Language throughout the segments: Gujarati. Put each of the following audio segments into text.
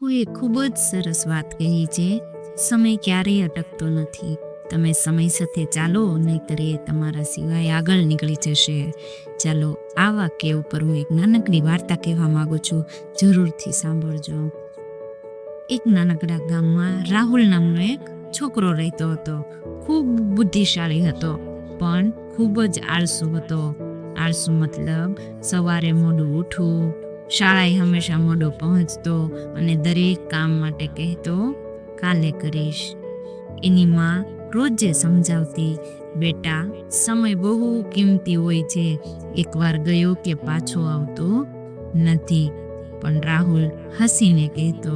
કોઈએ ખૂબ જ સરસ વાત કહી છે, સમય ક્યારેય અટકતો નથી. તમે સમય સાથે ચાલો, નહીતર એ તમારા સિવાય આગળ નીકળી જશે. ચાલો, આ વાક્ય ઉપર હું એક નાનકડી વાર્તા કહેવા માંગુ છું, જરૂરથી સાંભળજો. એક નાનકડા ગામમાં રાહુલ નામનો એક છોકરો રહેતો હતો. ખૂબ બુદ્ધિશાળી હતો, પણ ખૂબ જ આળસુ હતો. આળસુ મતલબ સવારે મોડું ઉઠવું, શાળાએ હંમેશા મોડો પહોંચતો અને દરેક કામ માટે કહેતો કાલે કરીશ. એની માં રોજે સમજાવતી, બેટા, સમય બહુ કિંમતી હોય છે, એકવાર ગયો કે પાછો આવતો નથી. પણ રાહુલ હસીને કહેતો,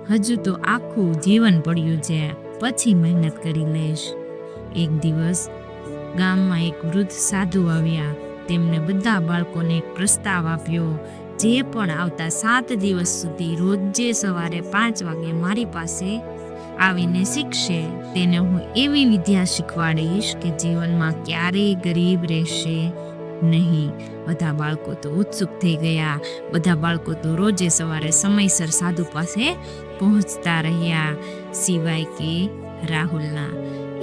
હજુ તો આખું જીવન પડ્યું છે, પછી મહેનત કરી લઈશ. એક દિવસ ગામમાં એક વૃદ્ધ સાધુ આવ્યા. તેમને બધા બાળકોને એક પ્રસ્તાવ આપ્યો, જે પણ આવતા 7 દિવસ સુધી રોજે સવારે 5 વાગે મારી પાસે આવીને શીખશે, તેને હું એવી વિદ્યા શીખવાડીશ કે જીવનમાં ક્યારેય ગરીબ રહેશે નહીં. બધા બાળકો તો ઉત્સુક થઈ ગયા. બધા બાળકો તો રોજે સવારે સમયસર સાધુ પાસે પહોંચતા રહ્યા, સિવાય કે રાહુલના.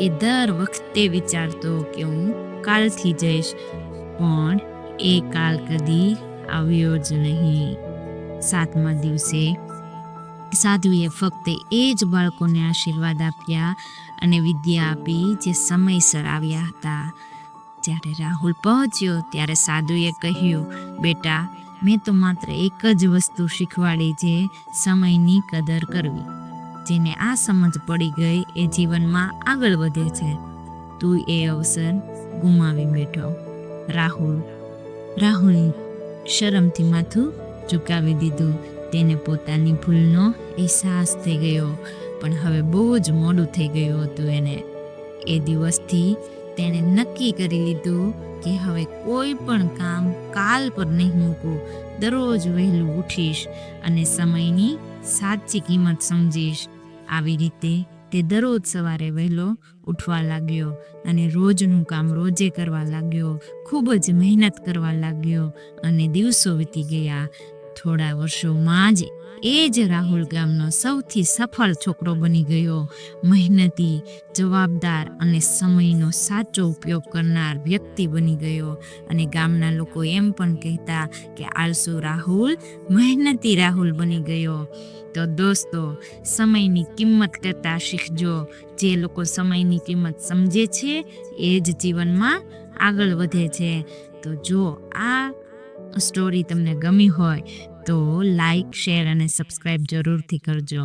એ દર વખતે વિચારતો કે હું કાલથી જઈશ, પણ એ કાલ કદી આવ્યો જ નહીં. 7મા દિવસે સાધુએ ફક્ત એ જ બાળકોને આશીર્વાદ આપ્યા અને વિદ્યા આપી જે સમયસર આવ્યા હતા. જ્યારે રાહુલ પહોંચ્યો ત્યારે સાધુએ કહ્યું, બેટા, મેં તો માત્ર એક જ વસ્તુ શીખવાડી છે, સમયની કદર કરવી. જેને આ સમજ પડી ગઈ એ જીવનમાં આગળ વધે છે. તું એ અવસર ગુમાવી બેઠો. રાહુલ શરમથી માથું ઝુકાવી દીધું. તેને પોતાની ભૂલનો અહેસાસ થઈ ગયો, પણ હવે બહુ જ મોડું થઈ ગયું હતું. એ દિવસથી તેણે નક્કી કરી લીધું કે હવે કોઈ પણ કામ કાલ પર નહીં મૂકું. દરરોજ વહેલું ઉઠીશ અને સમયની સાચી કિંમત સમજીશ. આવી રીતે તે દરરોજ સવારે વહેલો ઉઠવા લાગ્યો અને રોજનું કામ રોજે કરવા લાગ્યો. ખૂબ જ મહેનત કરવા લાગ્યો અને દિવસો વીતી ગયા. થોડા વર્ષોમાં જ એ જ રાહુલ ગામનો સૌથી સફળ છોકરો બની ગયો. મહેનતી, જવાબદાર અને સમયનો સાચો ઉપયોગ કરનાર વ્યક્તિ બની ગયો. અને ગામના લોકો એમ પણ કહેતા કે આળસુ રાહુલ મહેનતી રાહુલ બની ગયો. તો દોસ્તો, સમયની કિંમત કરતા શીખજો. જે લોકો સમયની કિંમત સમજે છે એ જ જીવનમાં આગળ વધે છે. તો જો આ સ્ટોરી તમને ગમી હોય તો લાઈક, શેર અને સબસ્ક્રાઈબ જરૂરથી કરજો.